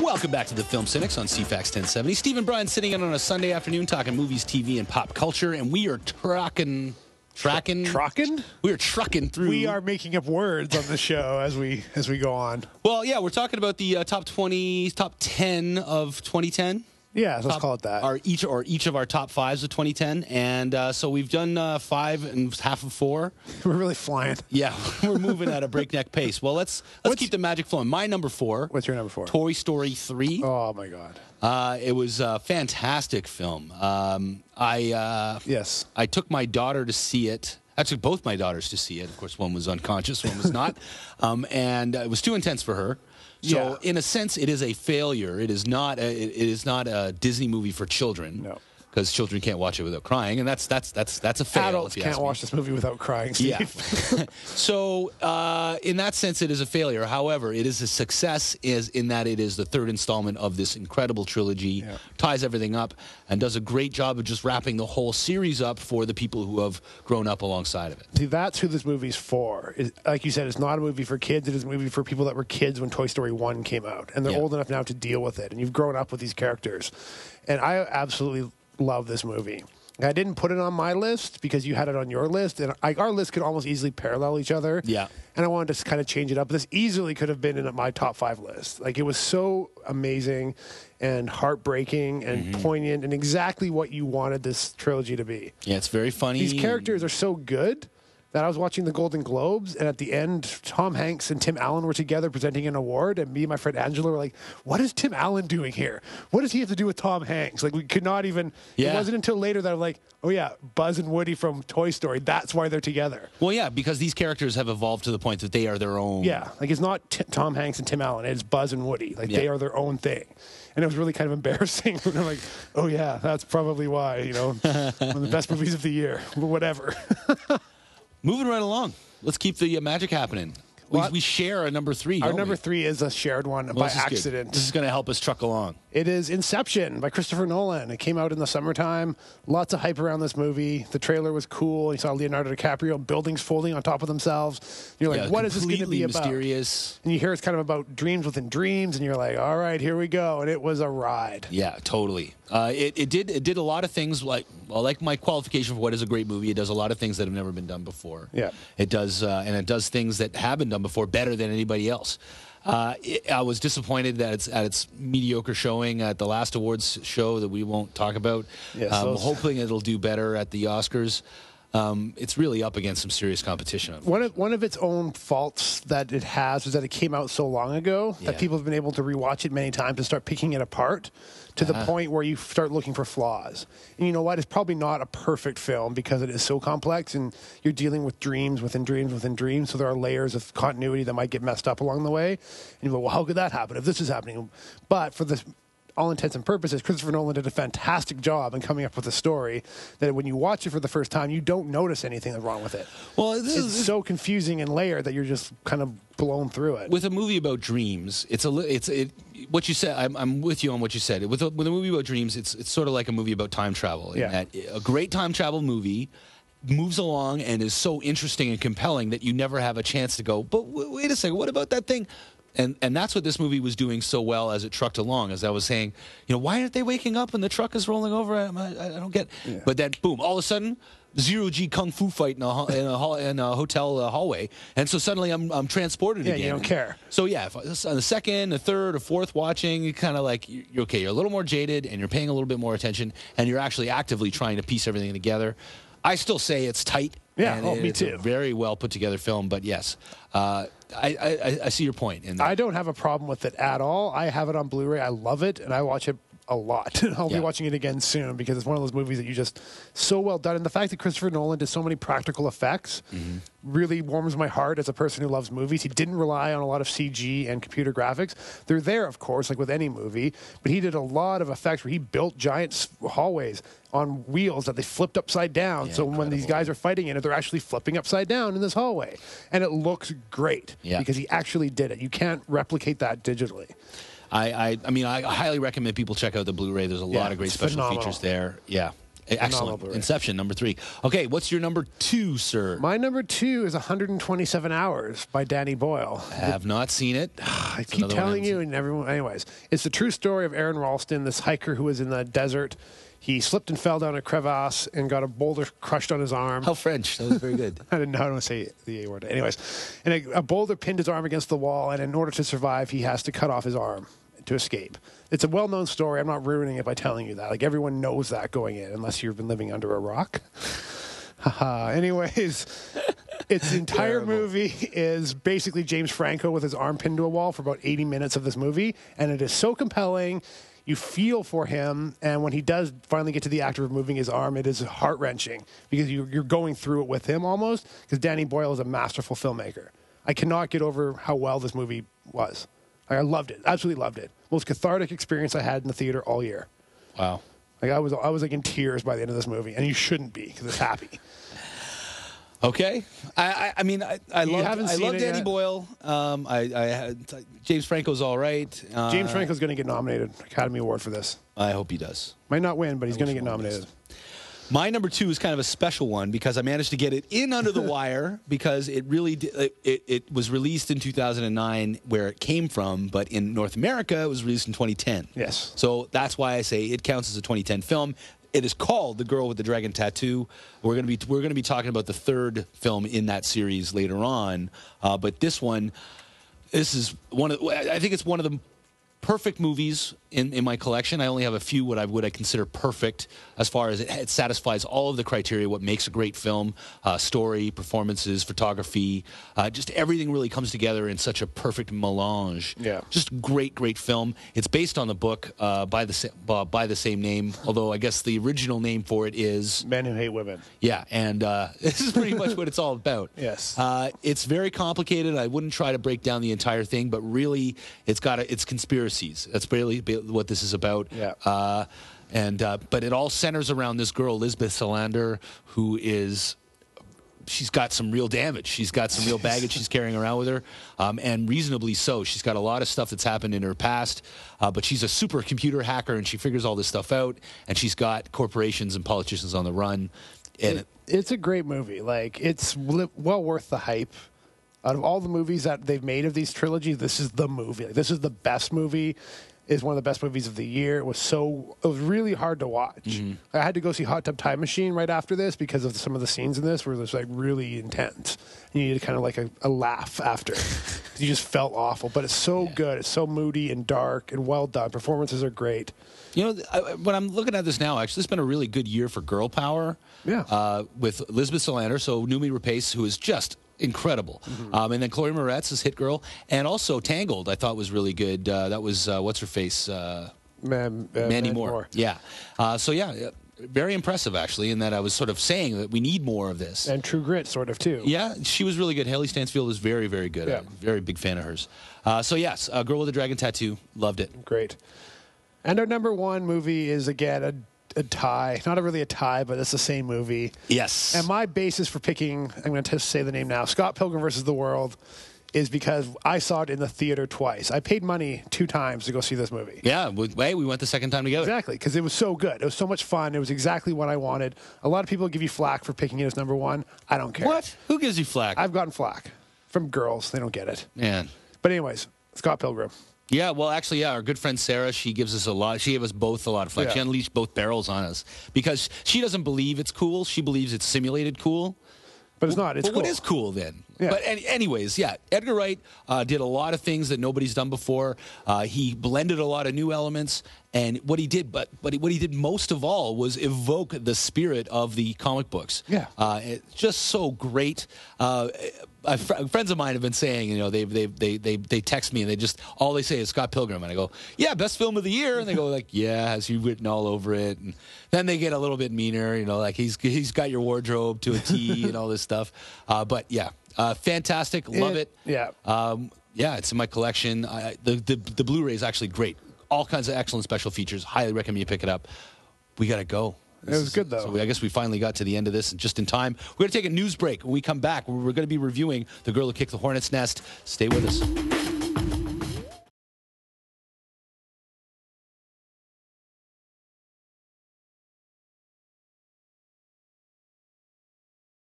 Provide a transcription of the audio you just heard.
Welcome back to the Film Cynics on CFAX 1070. Steve and Brian sitting in on a Sunday afternoon talking movies, TV, and pop culture, and we are tracking? We are trucking through. We are making up words on the show as we go on. Well, yeah, we're talking about the top 10 of 2010. Yeah, let's call it that. Each of our top fives of 2010, and so we've done 5 and half of 4. We're really flying. Yeah, we're moving at a breakneck pace. Well, let's keep the magic flowing. My number 4. What's your number 4? Toy Story 3. Oh my God. It was a fantastic film. Yes. I took my daughter to see it. I took both my daughters to see it. Of course, one was unconscious, one was not, and it was too intense for her. So, in a sense, it is a failure. It is not a Disney movie for children. No. Because children can't watch it without crying, and that's a fail. Adults can't watch this movie without crying, Steve. Yeah. So, in that sense, it is a failure. However, it is a success in that it is the 3rd installment of this incredible trilogy, ties everything up, and does a great job of just wrapping the whole series up for the people who have grown up alongside of it. See, that's who this movie's for. Like you said, it's not a movie for kids. It is a movie for people that were kids when Toy Story 1 came out, and they're old enough now to deal with it, and you've grown up with these characters. And I absolutely love this movie. I didn't put it on my list because you had it on your list, and our list could almost easily parallel each other. Yeah. And I wanted to kind of change it up. This easily could have been in my top 5 list. Like, it was so amazing and heartbreaking and poignant and exactly what you wanted this trilogy to be. Yeah, it's very funny. These characters are so good that I was watching the Golden Globes, and at the end, Tom Hanks and Tim Allen were together presenting an award, and me and my friend Angela were like, what is Tim Allen doing here? What does he have to do with Tom Hanks? Like, we could not even... Yeah. It wasn't until later that I'm like, oh yeah, Buzz and Woody from Toy Story, that's why they're together. Well, yeah, because these characters have evolved to the point that they are their own... Yeah, like, it's not Tom Hanks and Tim Allen, it's Buzz and Woody. Like, they are their own thing. And it was really kind of embarrassing. And I'm like, oh yeah, that's probably why, you know, one of the best movies of the year, or whatever. Moving right along. Let's keep the magic happening. We share a number 3. Our number 3 is a shared one by accident. This is going to help us truck along. It is Inception by Christopher Nolan. It came out in the summertime. Lots of hype around this movie. The trailer was cool. You saw Leonardo DiCaprio, buildings folding on top of themselves. You're like, what is this going to be about? Mysterious. And you hear it's kind of about dreams within dreams, and you're like, all right, here we go. And it was a ride. Yeah, totally. It did a lot of things like my qualification for what is a great movie. It does a lot of things that have never been done before. Yeah, it does, and it does things that have been done before better than anybody else. I was disappointed that it's at its mediocre showing at the last awards show that we won't talk about. Yes, hoping it'll do better at the Oscars. It's really up against some serious competition. One of its own faults that it has is that it came out so long ago that people have been able to rewatch it many times and start picking it apart to the point where you start looking for flaws. And you know what? It's probably not a perfect film because it is so complex and you're dealing with dreams within dreams within dreams. So there are layers of continuity that might get messed up along the way. And you go, well, how could that happen if this is happening? But for this, all intents and purposes, Christopher Nolan did a fantastic job in coming up with a story that when you watch it for the first time, you don't notice anything that's wrong with it. Well, it's so confusing and layered that you're just kind of blown through it. With a movie about dreams, what you said, I'm with you on what you said. With a movie about dreams, it's sort of like a movie about time travel. In that a great time travel movie moves along and is so interesting and compelling that you never have a chance to go, but wait a second, what about that thing? And that's what this movie was doing so well as it trucked along. As I was saying, you know, why aren't they waking up when the truck is rolling over? I don't get. Yeah. But then, boom! All of a sudden, zero-G kung fu fight in a hotel hallway, and so suddenly I'm transported again. Yeah, you don't care. So yeah, if on the second, the third, or fourth watching, you kind of like you're okay. You're a little more jaded, and you're paying a little bit more attention, and you're actually actively trying to piece everything together. I still say it's tight. Yeah, me too. It's a very well put together film, but yes, I see your point. I don't have a problem with it at all. I have it on Blu-ray. I love it, and I watch it a lot. I'll be watching it again soon because it's one of those movies that you just so well done. And the fact that Christopher Nolan did so many practical effects really warms my heart as a person who loves movies. He didn't rely on a lot of CG and computer graphics. They're there, of course, like with any movie, but he did a lot of effects where he built giant hallways on wheels that they flipped upside down. Yeah, so when these guys are fighting in it, they're actually flipping upside down in this hallway. And it looks great because he actually did it. You can't replicate that digitally. I mean, I highly recommend people check out the Bluray. There's a lot of great special features there. Yeah. Excellent. Inception, number 3. Okay, what's your number 2, sir? My number 2 is 127 Hours by Danny Boyle. I have not seen it. I keep telling you, and everyone. Anyways, it's the true story of Aaron Ralston, this hiker who was in the desert. He slipped and fell down a crevasse and got a boulder crushed on his arm. How French. That was very good. I don't want to say the A word. Anyways, and a boulder pinned his arm against the wall, and in order to survive, he has to cut off his arm to escape. It's a well-known story. I'm not ruining it by telling you that. Like, everyone knows that going in, unless you've been living under a rock. Anyways, its entire movie is basically James Franco with his arm pinned to a wall for about 80 minutes of this movie, and it is so compelling. You feel for him, and when he does finally get to the act of removing his arm, it is heart-wrenching because you're going through it with him almost, because Danny Boyle is a masterful filmmaker. I cannot get over how well this movie was. Like, I loved it, absolutely loved it. Most cathartic experience I had in the theater all year. Wow. Like, I was like in tears by the end of this movie, and you shouldn't be because it's happy. Okay, I mean, I love Danny Boyle. James Franco's all right. James Franco's going to get nominated Academy Award for this. I hope he does. Might not win, but he's going to get nominated. My number 2 is kind of a special one because I managed to get it in under the wire because it really it was released in 2009 where it came from, but in North America it was released in 2010. Yes. So that's why I say it counts as a 2010 film. It is called The Girl with the Dragon Tattoo. We're going to be talking about the 3rd film in that series later on, but this is one of, I think it's one of the perfect movies in my collection. I only have a few what I consider perfect as far as it satisfies all of the criteria, what makes a great film, story, performances, photography, just everything really comes together in such a perfect melange. Yeah. Just great film. It's based on the book by the same name, although I guess the original name for it is Men Who Hate Women. Yeah, and this is pretty much what it's all about. Yes. It's very complicated. I wouldn't try to break down the entire thing, but really it's conspiracies. That's really what this is about. Yeah. But it all centers around this girl, Lisbeth Salander, who she's got some real damage. She's got some real baggage she's carrying around with her, and reasonably so. She's got a lot of stuff that's happened in her past, but she's a supercomputer hacker, and she figures all this stuff out, and she's got corporations and politicians on the run. And it's a great movie. Like, it's well worth the hype. Out of all the movies that they've made of these trilogies, this is the movie. Like, this is the best movie. Is one of the best movies of the year. It was really hard to watch. Mm-hmm. I had to go see Hot Tub Time Machine right after this because of some of the scenes in this where it was like really intense. And you needed kind of like a laugh after. You just felt awful, but it's so good. It's so moody and dark and well done. Performances are great. You know, when I'm looking at this now, actually, it's been a really good year for girl power. Yeah. With Lisbeth Salander, so Noomi Rapace, who is just incredible. Mm-hmm. And then Chloe Moretz is Hit Girl. And also Tangled, I thought was really good. That was, what's her face? Mandy Moore. Yeah. Very impressive, actually, in that I was sort of saying that we need more of this. And True Grit, sort of, too. Yeah, she was really good. Haley Stansfield was very, very good. Yeah. I'm a very big fan of hers. Yes, Girl with a Dragon Tattoo. Loved it. Great. And our number 1 movie is, again, a tie. Not really a tie, but it's the same movie. Yes. And my basis for picking, I'm going to say the name now, Scott Pilgrim versus the World, is because I saw it in the theater twice. I paid money 2 times to go see this movie. Yeah, we went the second time together. Exactly, because it was so good. It was so much fun. It was exactly what I wanted. A lot of people give you flack for picking it as number 1. I don't care. What? Who gives you flack? I've gotten flack from girls. They don't get it. Man. But anyways, Scott Pilgrim. Yeah, well, actually, our good friend Sarah, she gives us a lot. She gave us both a lot of flack. Yeah. She unleashed both barrels on us because she doesn't believe it's cool. She believes it's simulated cool. But it's not. It's cool. What is cool then? Yeah. But anyways, yeah, Edgar Wright did a lot of things that nobody's done before. He blended a lot of new elements, and what he did, what he did most of all was evoke the spirit of the comic books. Yeah, it's just so great. Friends of mine have been saying, you know, they text me and all they say is Scott Pilgrim, and I go, yeah, best film of the year, and they go like, yeah, has he written all over it? And then they get a little bit meaner, you know, like he's got your wardrobe to a T and all this stuff. But yeah, fantastic, love it. Yeah, yeah, it's in my collection. The Blu-ray is actually great. All kinds of excellent special features. Highly recommend you pick it up. We got to go. It was good, though. So I guess we finally got to the end of this just in time. We're going to take a news break. When we come back, we're going to be reviewing The Girl Who Kicked the Hornet's Nest. Stay with us.